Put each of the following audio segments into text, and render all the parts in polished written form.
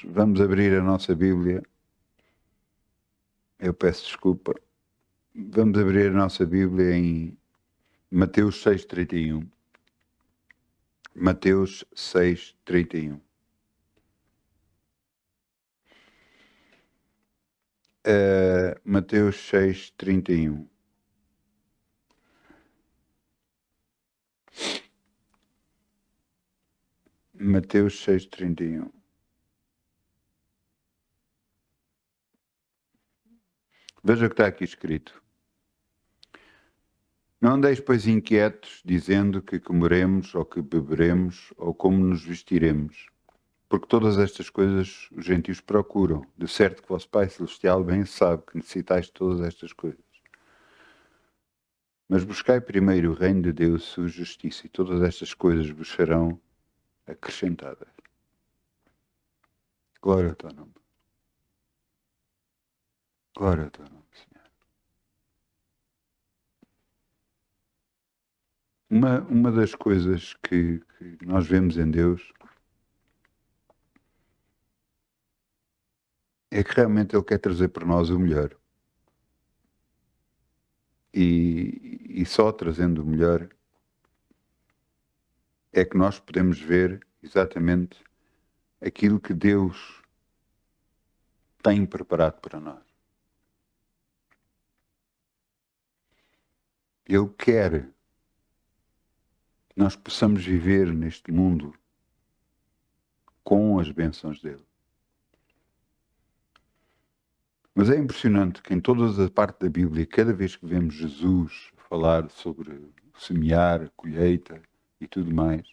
Vamos abrir a nossa Bíblia. Eu peço desculpa. Vamos abrir a nossa Bíblia em Mateus 6,31. Mateus 6,31. Mateus 6,31. Mateus 6,31. Veja o que está aqui escrito. Não andeis, pois, inquietos, dizendo que comeremos, ou que beberemos, ou como nos vestiremos. Porque todas estas coisas os gentios procuram. De certo que vosso Pai Celestial bem sabe que necessitais de todas estas coisas. Mas buscai primeiro o reino de Deus e sua justiça, e todas estas coisas vos serão acrescentadas. Glória ao teu nome. Glória ao teu nome, Senhor. Uma das coisas que nós vemos em Deus é que realmente Ele quer trazer para nós o melhor. E só trazendo o melhor é que nós podemos ver exatamente aquilo que Deus tem preparado para nós. Ele quer que nós possamos viver neste mundo com as bênçãos dele. Mas é impressionante que em toda a parte da Bíblia, cada vez que vemos Jesus falar sobre semear, a colheita e tudo mais,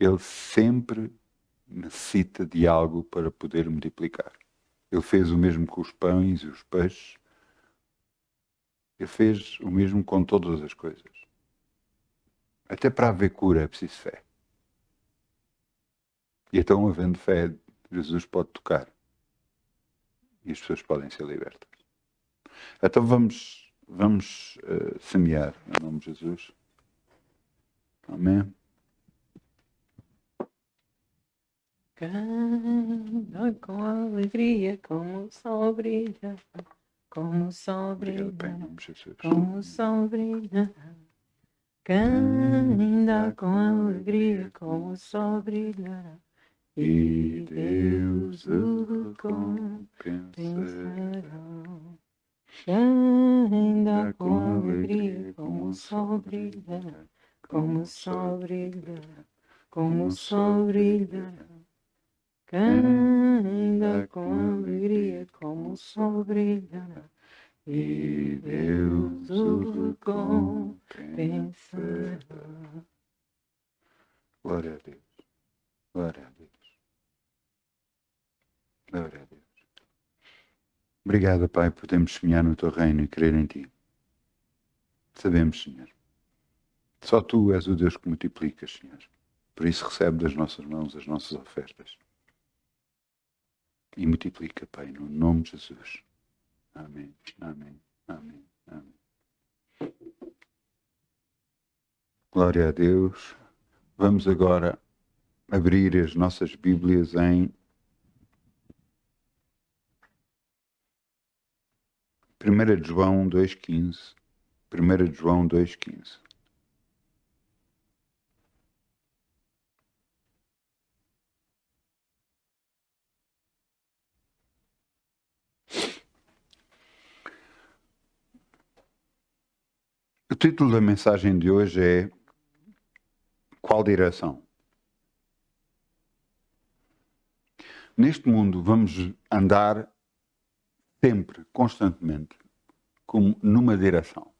ele sempre necessita de algo para poder multiplicar. Ele fez o mesmo com os pães e os peixes. Ele fez o mesmo com todas as coisas. Até para haver cura é preciso fé. E então, havendo fé, Jesus pode tocar. E as pessoas podem ser libertas. Então vamos semear em nome de Jesus. Amém. Canta com alegria, como o sol brilha, como o sol Obrigado, Pai, em brilha, nome de Jesus. como o sol brilha. Canta com alegria, como o sol brilha, e Deus o recompensará. Canta com alegria, como o sol brilha, como o sol brilha, como o sol brilha. Canta com alegria, como o sol brilha, e Deus o recompensará. Glória a Deus. Glória a Deus. Glória a Deus. Obrigado, Pai, por podermos semear no teu reino e crer em ti. Sabemos, Senhor. Só tu és o Deus que multiplicas, Senhor. Por isso recebe das nossas mãos as nossas ofertas. E multiplica, Pai, no nome de Jesus. Amém, amém, amém, amém. Glória a Deus. Vamos agora abrir as nossas Bíblias em 1 João 2,15. 1 João 2,15. O título da mensagem de hoje é Qual direção? Neste mundo vamos andar sempre, constantemente, como numa direção.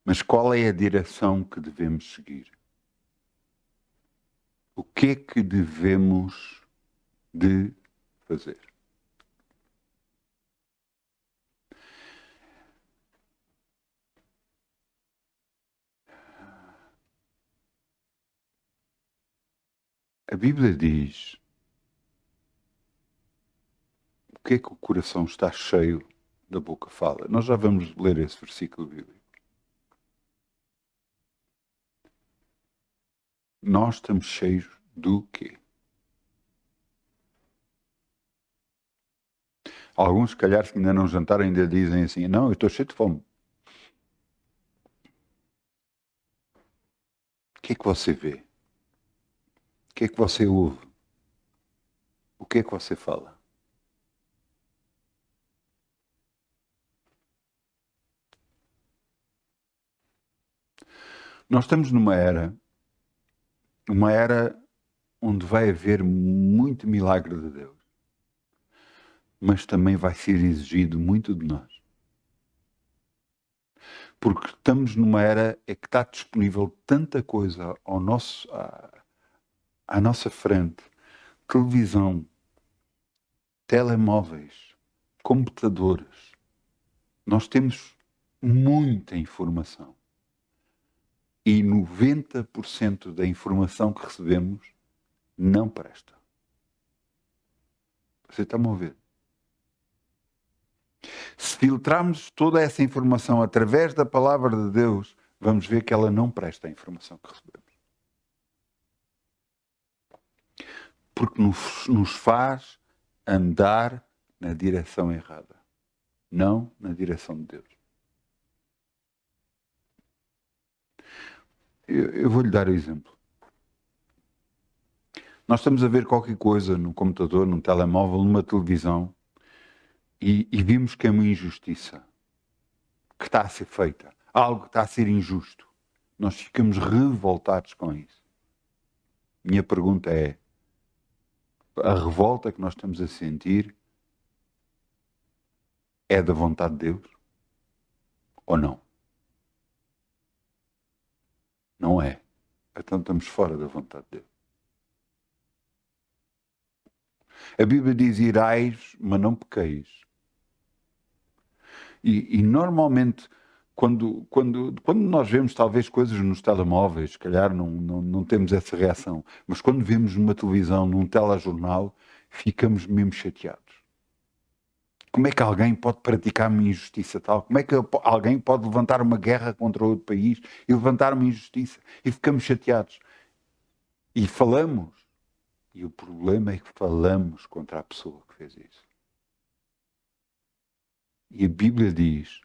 Mas qual é a direção que devemos seguir? O que é que devemos de fazer? A Bíblia diz o que é que o coração está cheio, da boca fala. Nós já vamos ler esse versículo bíblico. Nós estamos cheios do quê? Alguns, se calhar, que ainda não jantaram, ainda dizem assim, não, eu estou cheio de fome. O que é que você vê? O que é que você ouve? O que é que você fala? Nós estamos numa era onde vai haver muito milagre de Deus, mas também vai ser exigido muito de nós. Porque estamos numa era em que está disponível tanta coisa à nossa frente, televisão, telemóveis, computadores. Nós temos muita informação. E 90% da informação que recebemos não presta. Você está-me a ouvir? Se filtrarmos toda essa informação através da palavra de Deus, vamos ver que ela não presta a informação que recebemos. Porque nos faz andar na direção errada, não na direção de Deus. Eu vou-lhe dar um exemplo. Nós estamos a ver qualquer coisa no computador, num telemóvel, numa televisão e vimos que é uma injustiça que está a ser feita, algo que está a ser injusto. Nós ficamos revoltados com isso. Minha pergunta é, a revolta que nós estamos a sentir é da vontade de Deus? Ou não? Não é. Então estamos fora da vontade de Deus. A Bíblia diz, irais, mas não pequeis. E normalmente, quando nós vemos talvez coisas nos telemóveis, se calhar não temos essa reação, mas quando vemos numa televisão, num telejornal, ficamos mesmo chateados. Como é que alguém pode praticar uma injustiça tal? Como é que alguém pode levantar uma guerra contra outro país e levantar uma injustiça? E ficamos chateados. E falamos. E o problema é que falamos contra a pessoa que fez isso. E a Bíblia diz,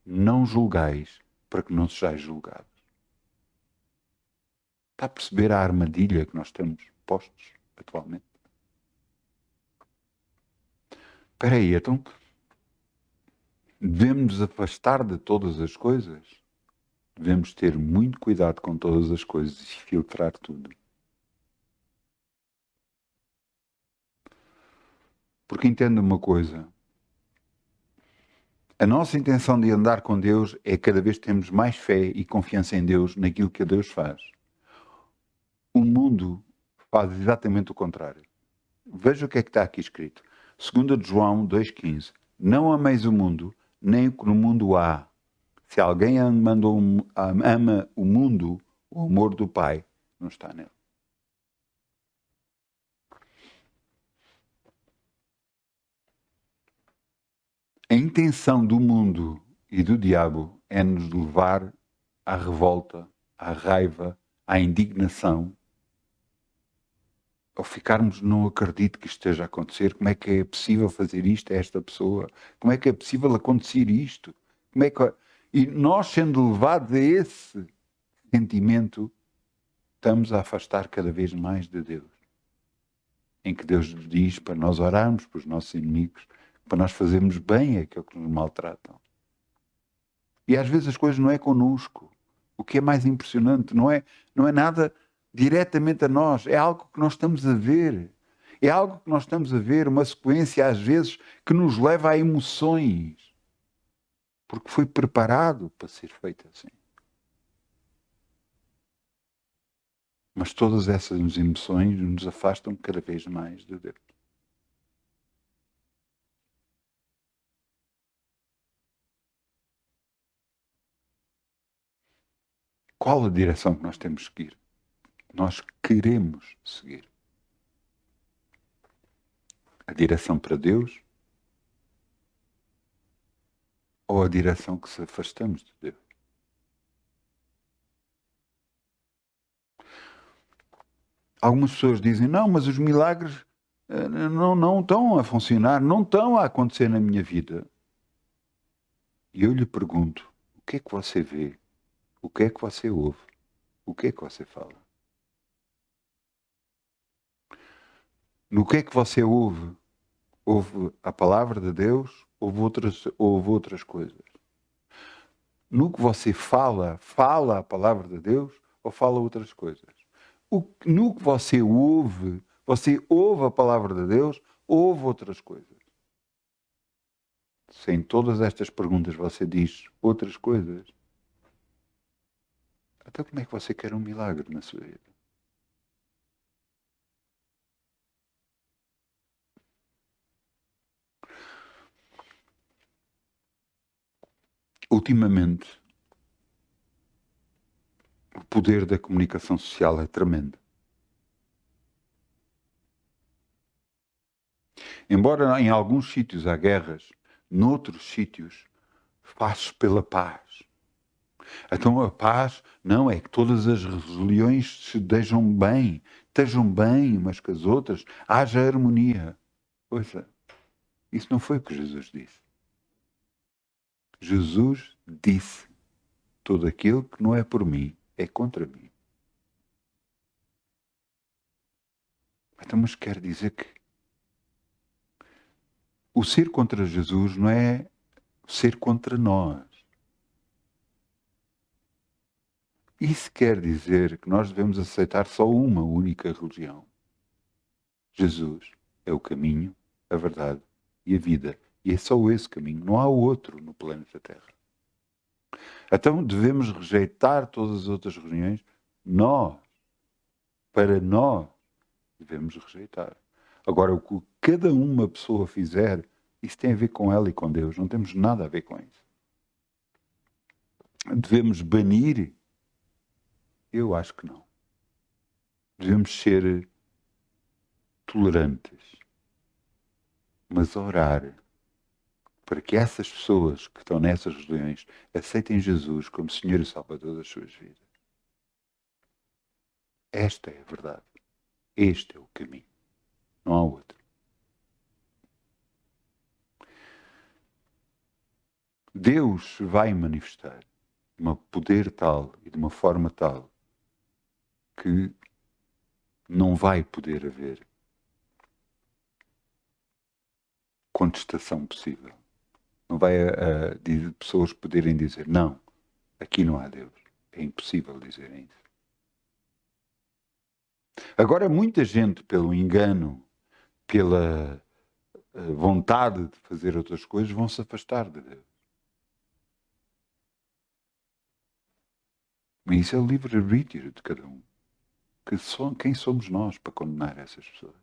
não julgueis para que não sejais julgados. Está a perceber a armadilha que nós temos postos atualmente? Espera aí, então devemos nos afastar de todas as coisas? Devemos ter muito cuidado com todas as coisas e filtrar tudo. Porque entenda uma coisa, a nossa intenção de andar com Deus é cada vez temos mais fé e confiança em Deus, naquilo que Deus faz. O mundo faz exatamente o contrário. Veja o que é que está aqui escrito. 2 de João 2,15. Não ameis o mundo, nem o que no mundo há. Se alguém ama o mundo, o amor do Pai não está nele. A intenção do mundo e do diabo é nos levar à revolta, à raiva, à indignação, ao ficarmos, não acredito que isto esteja a acontecer, como é que é possível fazer isto a esta pessoa? Como é que é possível acontecer isto? Como é que... E nós, sendo levados a esse sentimento, estamos a afastar cada vez mais de Deus. Em que Deus nos diz para nós orarmos para os nossos inimigos, para nós fazermos bem aquilo que nos maltratam. E às vezes as coisas não é connosco. O que é mais impressionante não é nada diretamente a nós, é algo que nós estamos a ver. É algo que nós estamos a ver, uma sequência às vezes que nos leva a emoções. Porque foi preparado para ser feito assim. Mas todas essas emoções nos afastam cada vez mais de Deus. Qual a direção que nós temos que seguir? Nós queremos seguir. A direção para Deus ou a direção que se afastamos de Deus? Algumas pessoas dizem, não, mas os milagres não estão a funcionar, não estão a acontecer na minha vida. E eu lhe pergunto, o que é que você vê? O que é que você ouve? O que é que você fala? No que é que você ouve? Ouve a palavra de Deus? Ouve outras coisas? No que você fala a palavra de Deus ou fala outras coisas? No que você ouve a palavra de Deus ou ouve outras coisas? Se em todas estas perguntas você diz outras coisas, até como é que você quer um milagre na sua vida? Ultimamente, o poder da comunicação social é tremendo. Embora em alguns sítios há guerras, noutros sítios faz pela paz. Então a paz não é que todas as religiões se estejam bem umas com as outras, haja harmonia. Ouça, isso não foi o que Jesus disse. Jesus disse, tudo aquilo que não é por mim é contra mim. Então, mas quer dizer que o ser contra Jesus não é ser contra nós. Isso quer dizer que nós devemos aceitar só uma única religião. Jesus é o caminho, a verdade e a vida. E é só esse caminho, não há outro no planeta Terra. Então devemos rejeitar todas as outras religiões. Para nós, devemos rejeitar. Agora, o que cada uma pessoa fizer, isso tem a ver com ela e com Deus. Não temos nada a ver com isso. Devemos banir? Eu acho que não. Devemos ser tolerantes, mas orar para que essas pessoas que estão nessas religiões aceitem Jesus como Senhor e Salvador das suas vidas. Esta é a verdade. Este é o caminho. Não há outro. Deus vai manifestar de um poder tal e de uma forma tal que não vai poder haver contestação possível. Não vai pessoas poderem dizer, não, aqui não há Deus. É impossível dizerem isso. Agora, muita gente, pelo engano, pela vontade de fazer outras coisas, vão se afastar de Deus. Mas isso é o livre-arbítrio de cada um. Quem somos nós para condenar essas pessoas?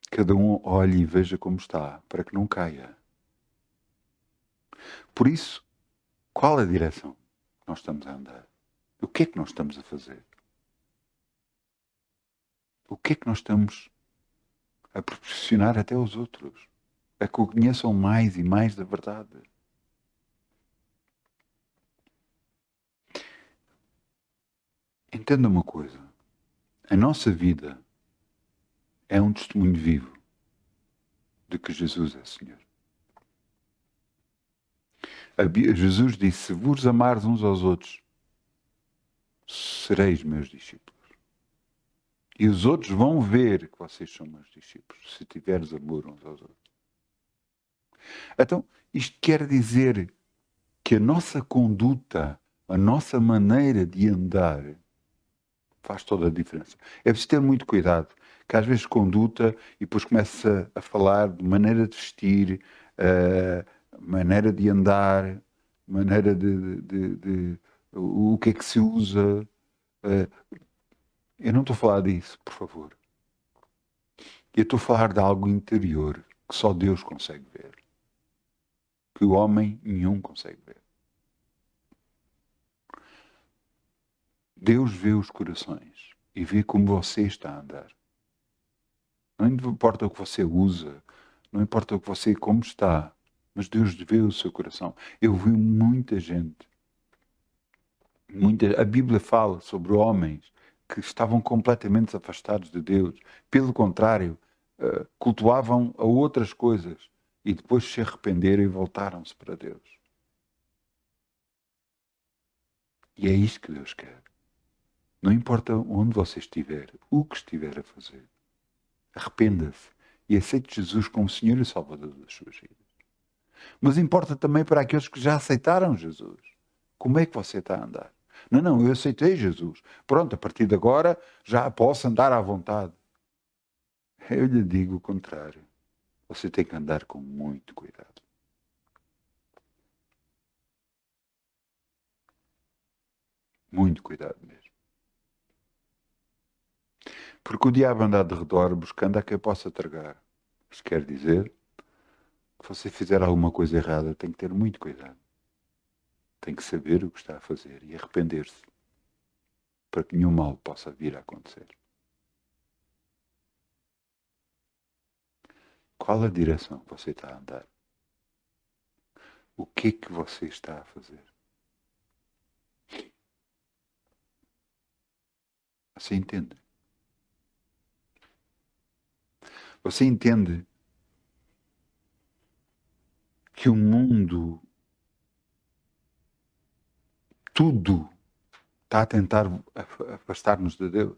Cada um olhe e veja como está, para que não caia. Por isso, qual a direção que nós estamos a andar? O que é que nós estamos a fazer? O que é que nós estamos a proporcionar até aos outros? A que o conheçam mais e mais da verdade. Entenda uma coisa. A nossa vida é um testemunho vivo de que Jesus é Senhor. Jesus disse, se vos amares uns aos outros, sereis meus discípulos. E os outros vão ver que vocês são meus discípulos, se tiveres amor uns aos outros. Então, isto quer dizer que a nossa conduta, a nossa maneira de andar, faz toda a diferença. É preciso ter muito cuidado, que às vezes conduta e depois começa a falar de maneira de vestir, maneira de andar, maneira de o que é que se usa. Eu não estou a falar disso, por favor. Eu estou a falar de algo interior que só Deus consegue ver. Que o homem nenhum consegue ver. Deus vê os corações e vê como você está a andar. Não importa o que você usa, não importa o que você como está, mas Deus vê o seu coração. Eu vi muita gente A Bíblia fala sobre homens que estavam completamente afastados de Deus. Pelo contrário, cultuavam a outras coisas e depois se arrependeram e voltaram-se para Deus. E é isto que Deus quer. Não importa onde você estiver, o que estiver a fazer. Arrependa-se e aceite Jesus como Senhor e Salvador das suas vidas. Mas importa também para aqueles que já aceitaram Jesus. Como é que você está a andar? Não, eu aceitei Jesus. Pronto, a partir de agora já posso andar à vontade. Eu lhe digo o contrário. Você tem que andar com muito cuidado. Muito cuidado mesmo. Porque o diabo anda de redor buscando a quem possa tragar. Isso quer dizer que se você fizer alguma coisa errada, tem que ter muito cuidado. Tem que saber o que está a fazer e arrepender-se para que nenhum mal possa vir a acontecer. Qual a direção que você está a andar? O que é que você está a fazer? Você entende? Você entende que o mundo, tudo, está a tentar afastar-nos de Deus?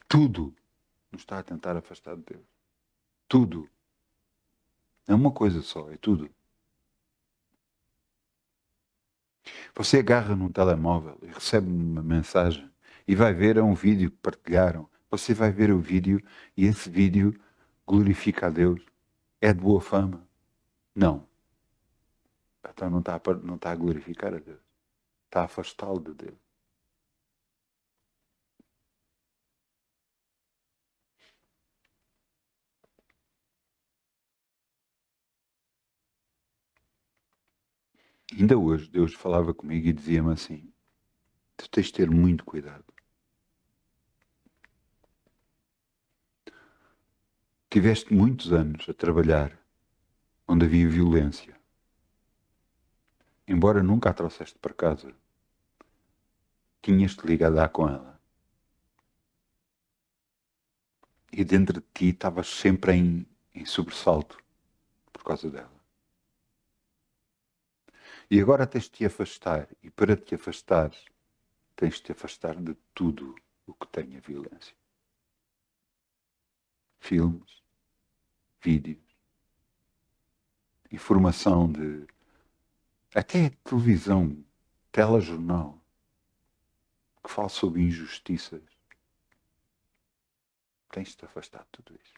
Tudo nos está a tentar afastar de Deus. Tudo. Não é uma coisa só, é tudo. Você agarra num telemóvel e recebe uma mensagem e vai ver um vídeo que partilharam. Você vai ver o vídeo e esse vídeo glorifica a Deus. É de boa fama? Não. Então não está a glorificar a Deus. Está a afastá-lo de Deus. Ainda hoje Deus falava comigo e dizia-me assim: tu tens de ter muito cuidado. Tiveste muitos anos a trabalhar onde havia violência. Embora nunca a trouxeste para casa, tinhas-te ligado a com ela. E dentro de ti estavas sempre em sobressalto por causa dela. E agora tens de te afastar. E para te afastar, tens de te afastar de tudo o que tenha violência. Filmes, vídeos, informação de... até televisão, telejornal, que fala sobre injustiças. Tens de te afastar de tudo isso.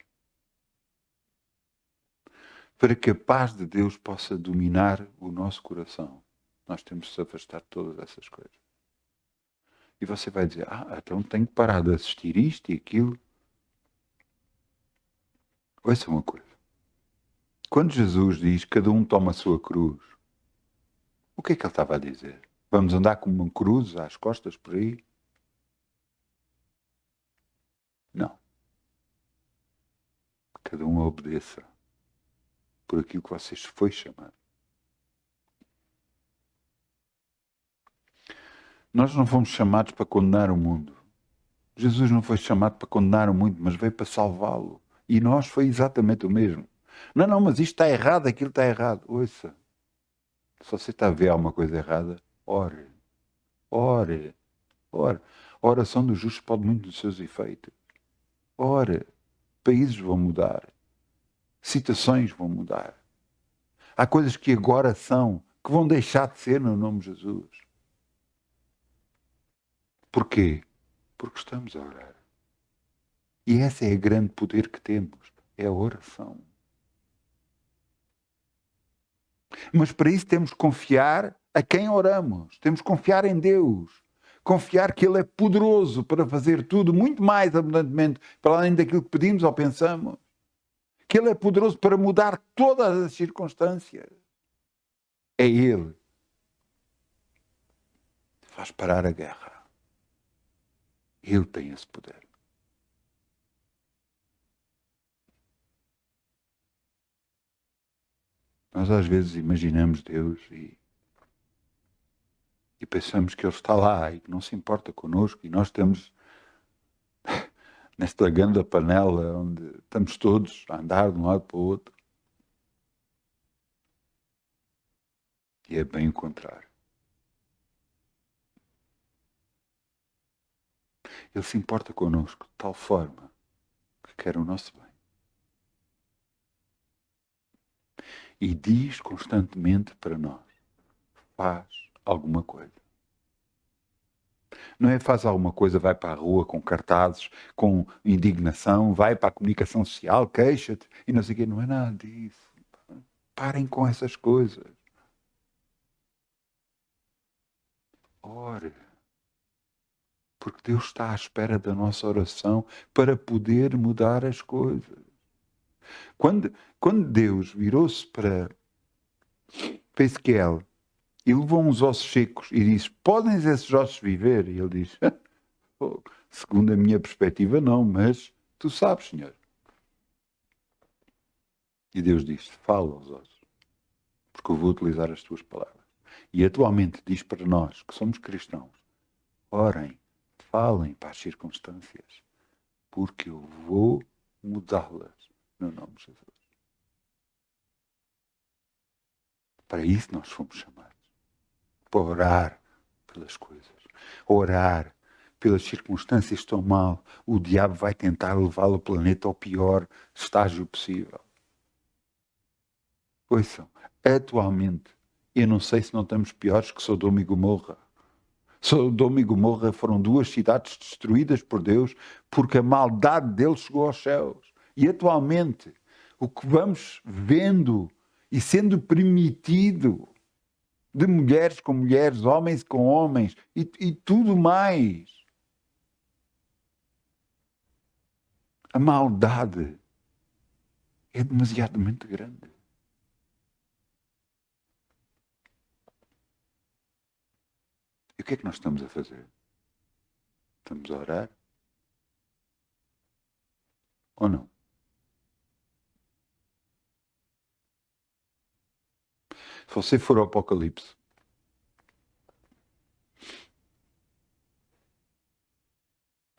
Para que a paz de Deus possa dominar o nosso coração, nós temos de se afastar de todas essas coisas. E você vai dizer, então tenho que parar de assistir isto e aquilo. Ouça uma coisa. Quando Jesus diz, cada um toma a sua cruz, o que é que ele estava a dizer? Vamos andar com uma cruz às costas por aí? Não. Cada um obedeça por aquilo que vocês foi chamado. Nós não fomos chamados para condenar o mundo. Jesus não foi chamado para condenar o mundo, mas veio para salvá-lo. E nós foi exatamente o mesmo. Não, mas isto está errado, aquilo está errado. Ouça, se você está a ver alguma coisa errada, ore, ore, ore. A oração do justo pode muito dos seus efeitos. Ore, países vão mudar, situações vão mudar. Há coisas que agora são, que vão deixar de ser no nome de Jesus. Porquê? Porque estamos a orar. E esse é o grande poder que temos, é a oração. Mas para isso temos que confiar a quem oramos. Temos que confiar em Deus. Confiar que Ele é poderoso para fazer tudo muito mais abundantemente, para além daquilo que pedimos ou pensamos. Que Ele é poderoso para mudar todas as circunstâncias. É Ele que faz parar a guerra. Ele tem esse poder. Nós às vezes imaginamos Deus e E pensamos que Ele está lá e que não se importa connosco, e nós estamos nesta grande panela onde estamos todos a andar de um lado para o outro. E é bem o contrário. Ele se importa connosco de tal forma que quer o nosso bem. E diz constantemente para nós: faz alguma coisa. Não é faz alguma coisa, vai para a rua com cartazes, com indignação, vai para a comunicação social, queixa-te e não sei o quê. Não é nada disso. Parem com essas coisas. Ore. Porque Deus está à espera da nossa oração para poder mudar as coisas. Quando Deus virou-se para Ezequiel e levou uns ossos secos e disse: podem esses ossos viver? E ele diz: segundo a minha perspectiva, não, mas tu sabes, Senhor. E Deus disse: fala aos ossos, porque eu vou utilizar as tuas palavras. E atualmente diz para nós que somos cristãos: orem, falem para as circunstâncias, porque eu vou mudá-las no nome de Jesus. Para isso nós fomos chamados. Para orar pelas coisas. Orar pelas circunstâncias que estão mal. O diabo vai tentar levá-lo ao planeta ao pior estágio possível. Ouçam, atualmente, eu não sei se não estamos piores que Sodoma e Gomorra. Sodoma e Gomorra foram duas cidades destruídas por Deus porque a maldade deles chegou aos céus. E atualmente, o que vamos vendo e sendo permitido de mulheres com mulheres, homens com homens e tudo mais. A maldade é demasiadamente grande. E o que é que nós estamos a fazer? Estamos a orar? Ou não? Se você for ao Apocalipse,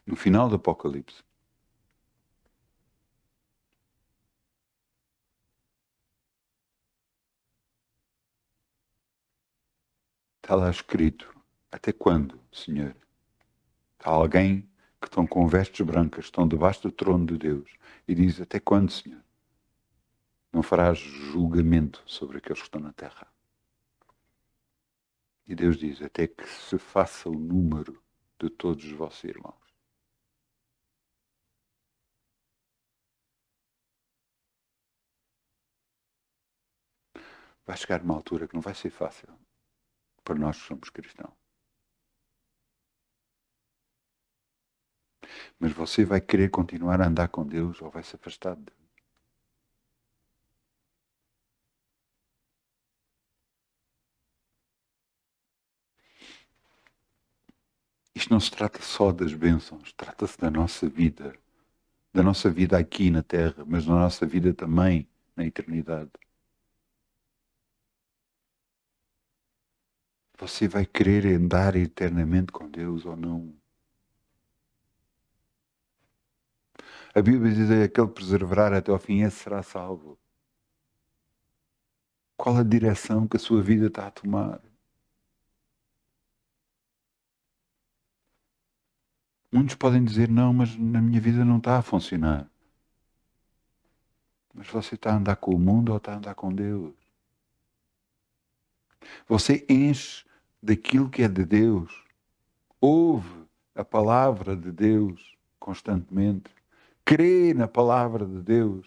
no final do Apocalipse, está lá escrito: até quando, Senhor? Há alguém que estão com vestes brancas, estão debaixo do trono de Deus e diz: até quando, Senhor? Não farás julgamento sobre aqueles que estão na terra. E Deus diz: até que se faça o número de todos os vossos irmãos. Vai chegar uma altura que não vai ser fácil para nós que somos cristãos. Mas você vai querer continuar a andar com Deus ou vai se afastar de Deus. Isto não se trata só das bênçãos, trata-se da nossa vida aqui na Terra, mas da nossa vida também na eternidade. Você vai querer andar eternamente com Deus ou não? A Bíblia diz que aquele perseverar até ao fim, esse será salvo. Qual a direção que a sua vida está a tomar? Muitos podem dizer: não, mas na minha vida não está a funcionar. Mas você está a andar com o mundo ou está a andar com Deus? Você enche daquilo que é de Deus. Ouve a palavra de Deus constantemente. Crê na palavra de Deus.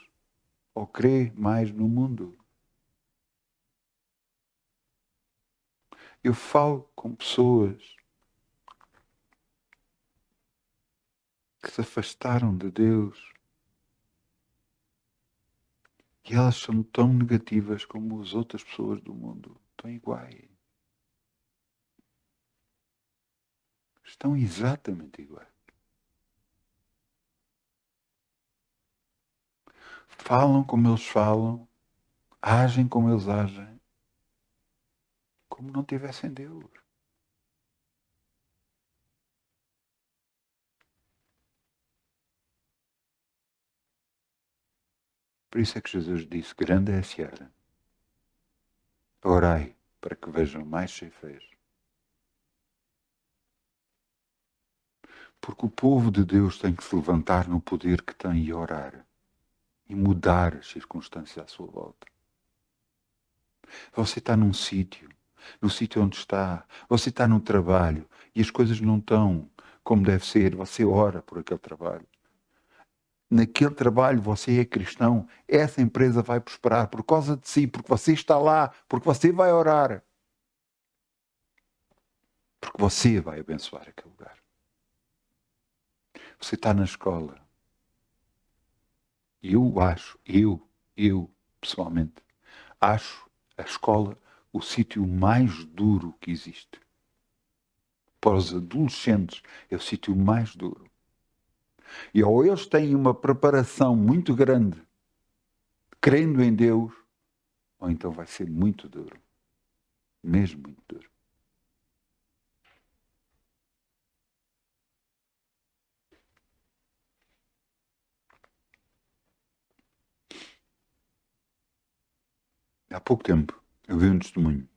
Ou crê mais no mundo. Eu falo com pessoas que se afastaram de Deus. E elas são tão negativas como as outras pessoas do mundo. Estão iguais. Estão exatamente iguais. Falam como eles falam. Agem como eles agem. Como não tivessem Deus. Por isso é que Jesus disse, grande é a seara. Orai para que vejam mais ceifeiros. Porque o povo de Deus tem que se levantar no poder que tem e orar. E mudar as circunstâncias à sua volta. Você está num sítio, no sítio onde está. Você está no trabalho e as coisas não estão como deve ser. Você ora por aquele trabalho. Naquele trabalho você é cristão. Essa empresa vai prosperar por causa de si, porque você está lá, porque você vai orar. Porque você vai abençoar aquele lugar. Você está na escola. Eu acho, pessoalmente, acho a escola o sítio mais duro que existe. Para os adolescentes é o sítio mais duro. E ou eles têm uma preparação muito grande, crendo em Deus, ou então vai ser muito duro. Mesmo muito duro. Há pouco tempo, eu vi um testemunho.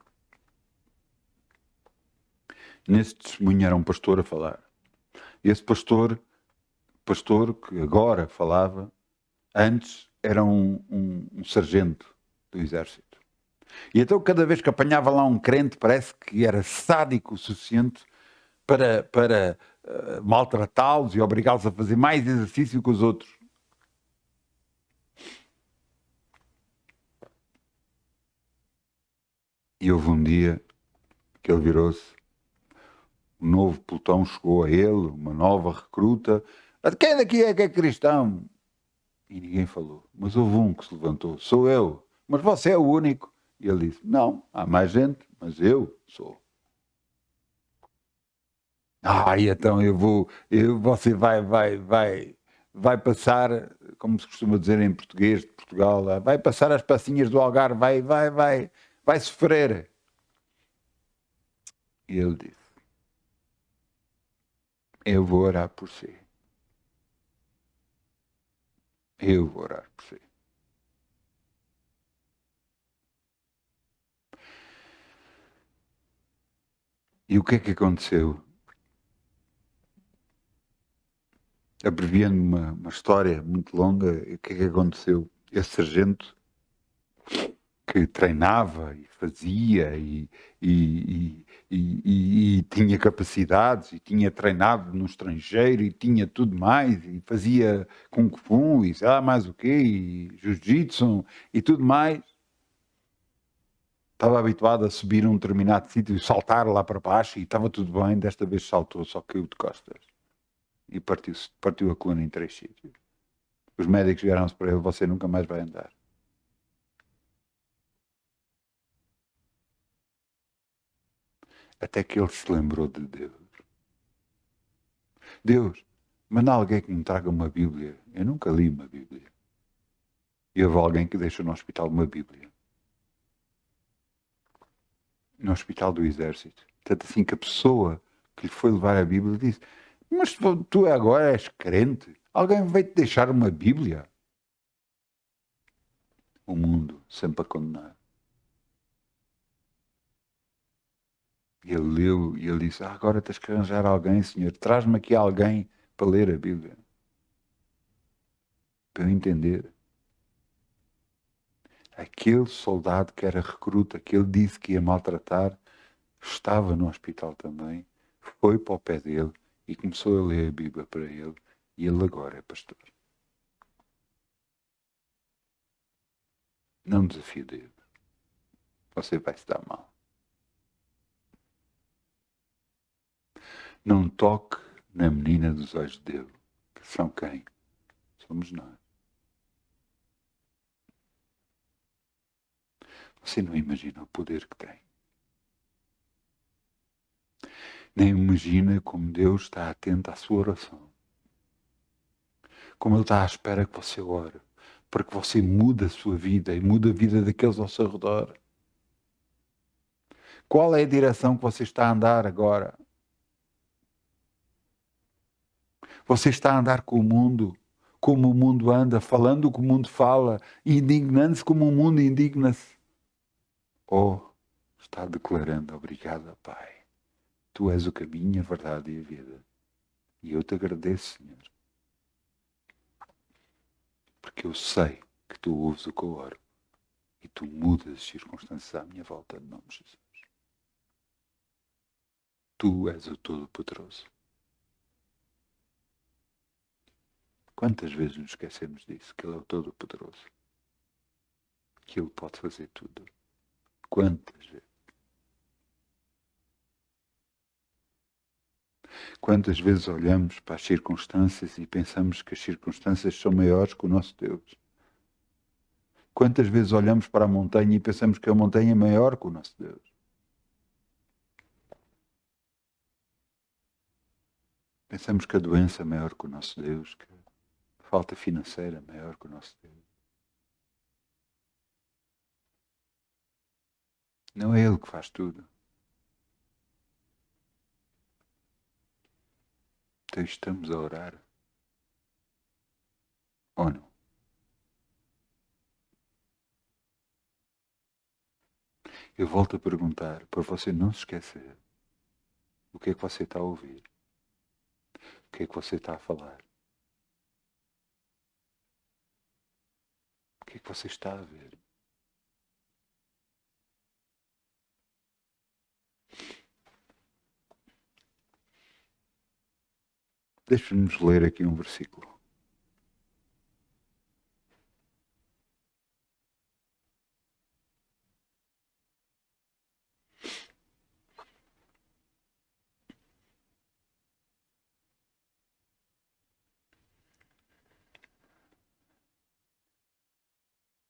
Nesse testemunho era um pastor a falar. Esse pastor que agora falava, antes era um sargento do exército. E então cada vez que apanhava lá um crente, parece que era sádico o suficiente para maltratá-los e obrigá-los a fazer mais exercício que os outros. E houve um dia que ele virou-se, um novo pelotão chegou a ele, uma nova recruta. Quem daqui é que é cristão? E ninguém falou. Mas houve um que se levantou. Sou eu. Mas você é o único. E ele disse, não, há mais gente, mas eu sou. E então você vai passar, como se costuma dizer em português de Portugal, vai passar as passinhas do Algarve, vai sofrer. E ele disse, eu vou orar por si. Eu vou orar por si. E o que é que aconteceu? Abreviando uma história muito longa, o que é que aconteceu? Esse sargento que treinava e fazia e tinha capacidades e tinha treinado no estrangeiro e tinha tudo mais e fazia Kung Fu e sei lá mais o quê, e Jiu-Jitsu e tudo mais. Estava habituado a subir a um determinado sítio e saltar lá para baixo e estava tudo bem, desta vez saltou, só caiu de costas e partiu a coluna em 3 sítios. Os médicos vieram-se para ele, você nunca mais vai andar. Até que ele se lembrou de Deus. Deus, manda alguém que me traga uma Bíblia. Eu nunca li uma Bíblia. E houve alguém que deixou no hospital uma Bíblia. No hospital do exército. Tanto assim que a pessoa que lhe foi levar a Bíblia disse, mas tu agora és crente? Alguém veio-te deixar uma Bíblia? O mundo sempre a condenar. E ele leu e ele disse, agora tens que arranjar alguém, Senhor. Traz-me aqui alguém para ler a Bíblia. Para eu entender. Aquele soldado que era recruta, que ele disse que ia maltratar, estava no hospital também, foi para o pé dele e começou a ler a Bíblia para ele. E ele agora é pastor. Não desafie Deus. Você vai se dar mal. Não toque na menina dos olhos de Deus. Que são quem? Somos nós. Você não imagina o poder que tem. Nem imagina como Deus está atento à sua oração. Como Ele está à espera que você ore. Para que você mude a sua vida e mude a vida daqueles ao seu redor. Qual é a direção que você está a andar agora? Você está a andar com o mundo como o mundo anda, falando o que o mundo fala, indignando-se como o mundo indigna-se. Ou está declarando: obrigado, Pai. Tu és o caminho, a verdade e a vida. E eu te agradeço, Senhor. Porque eu sei que tu ouves o que eu oro. E tu mudas as circunstâncias à minha volta, em nome de Jesus. Tu és o Todo-Poderoso. Quantas vezes nos esquecemos disso? Que Ele é o Todo-Poderoso. Que Ele pode fazer tudo. Quantas vezes? Quantas vezes olhamos para as circunstâncias e pensamos que as circunstâncias são maiores que o nosso Deus? Quantas vezes olhamos para a montanha e pensamos que a montanha é maior que o nosso Deus? Pensamos que a doença é maior que o nosso Deus, que a falta financeira é maior que o nosso Deus. Não é Ele que faz tudo. Então estamos a orar. Ou não? Eu volto a perguntar, para você não se esquecer, o que é que você está a ouvir? O que é que você está a falar? O que é que você está a ver? Deixa-nos ler aqui um versículo.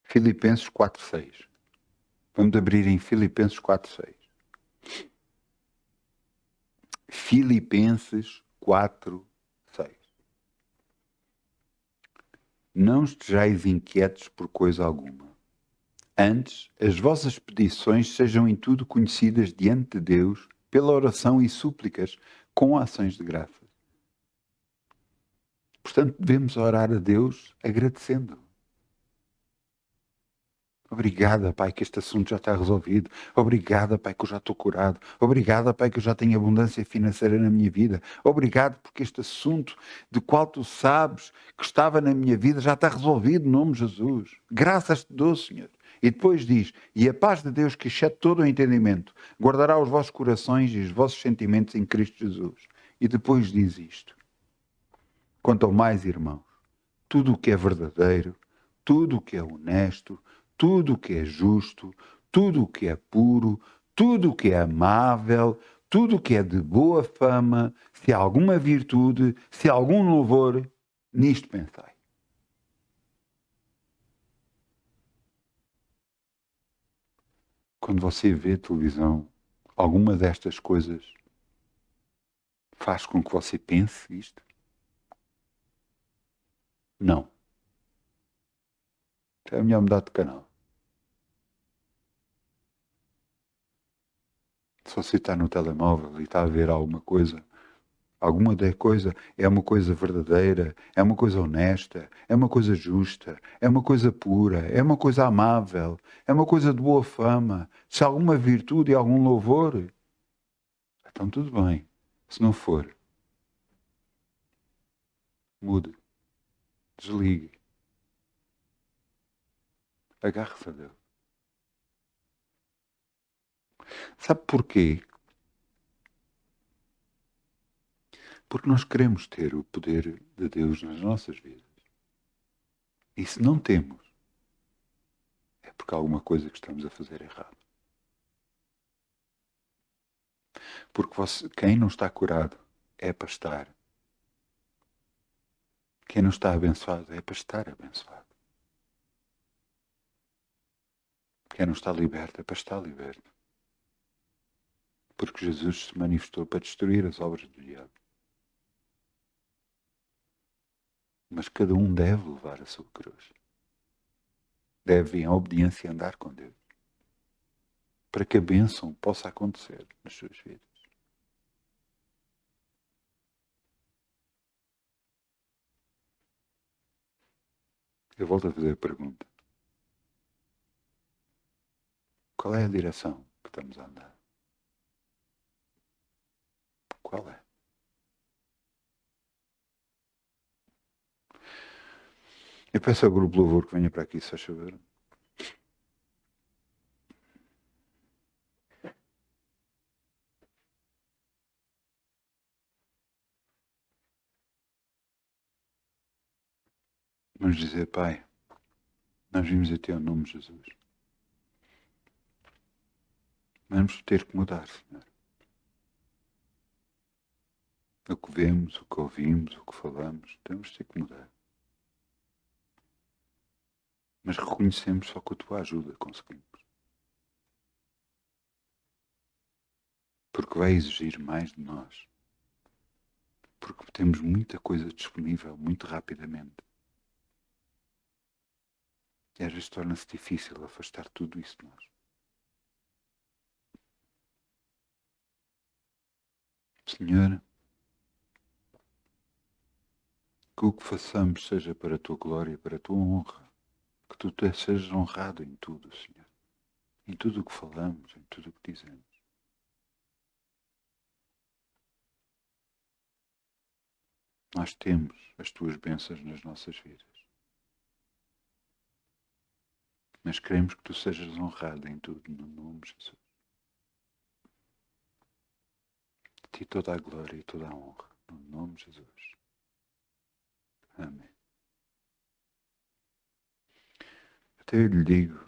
Filipenses 4:6. Vamos abrir em Filipenses 4:6. Filipenses 4:6. Não estejais inquietos por coisa alguma. Antes, as vossas petições sejam em tudo conhecidas diante de Deus pela oração e súplicas com ações de graça. Portanto, devemos orar a Deus agradecendo. Obrigada, Pai, que este assunto já está resolvido. Obrigada, Pai, que eu já estou curado. Obrigada, Pai, que eu já tenho abundância financeira na minha vida. Obrigado porque este assunto de qual tu sabes que estava na minha vida já está resolvido, em nome de Jesus. Graças te dou, Senhor. E depois diz: e a paz de Deus, que excede todo o entendimento, guardará os vossos corações e os vossos sentimentos em Cristo Jesus. E depois diz isto: quanto ao mais, irmãos, tudo o que é verdadeiro, tudo o que é honesto, tudo o que é justo, tudo o que é puro, tudo o que é amável, tudo o que é de boa fama, se há alguma virtude, se há algum louvor, nisto pensai. Quando você vê televisão, alguma destas coisas faz com que você pense isto? Não. É melhor mudar de canal. Se você está no telemóvel e está a ver alguma coisa é uma coisa verdadeira, é uma coisa honesta, é uma coisa justa, é uma coisa pura, é uma coisa amável, é uma coisa de boa fama, se há alguma virtude e algum louvor, então tudo bem. Se não for, mude, desligue, agarre-se a Deus. Sabe porquê? Porque nós queremos ter o poder de Deus nas nossas vidas. E se não temos, é porque há alguma coisa que estamos a fazer errado. Porque quem não está curado é para estar. Quem não está abençoado é para estar abençoado. Quem não está liberto é para estar liberto. Porque Jesus se manifestou para destruir as obras do diabo. Mas cada um deve levar a sua cruz. Deve, em obediência, andar com Deus. Para que a bênção possa acontecer nas suas vidas. Eu volto a fazer a pergunta. Qual é a direção que estamos a andar? Qual é? Eu peço ao grupo Louvor que venha para aqui, se faz favor. Vamos dizer, Pai, nós vimos a Teu nome, Jesus. Vamos ter que mudar, Senhor. O que vemos, o que ouvimos, o que falamos, temos de ter que mudar. Mas reconhecemos só com a Tua ajuda conseguimos. Porque vai exigir mais de nós. Porque temos muita coisa disponível muito rapidamente. E às vezes torna-se difícil afastar tudo isso de nós. Senhor, que o que façamos seja para a Tua glória, para a Tua honra. Que Tu sejas honrado em tudo, Senhor. Em tudo o que falamos, em tudo o que dizemos. Nós temos as Tuas bênçãos nas nossas vidas. Mas queremos que Tu sejas honrado em tudo, no nome de Jesus. A Ti toda a glória e toda a honra, no nome de Jesus. Amém. Até eu lhe digo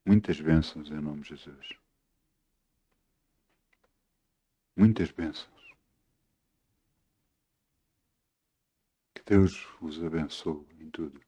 muitas bênçãos em nome de Jesus. Muitas bênçãos. Que Deus vos abençoe em tudo.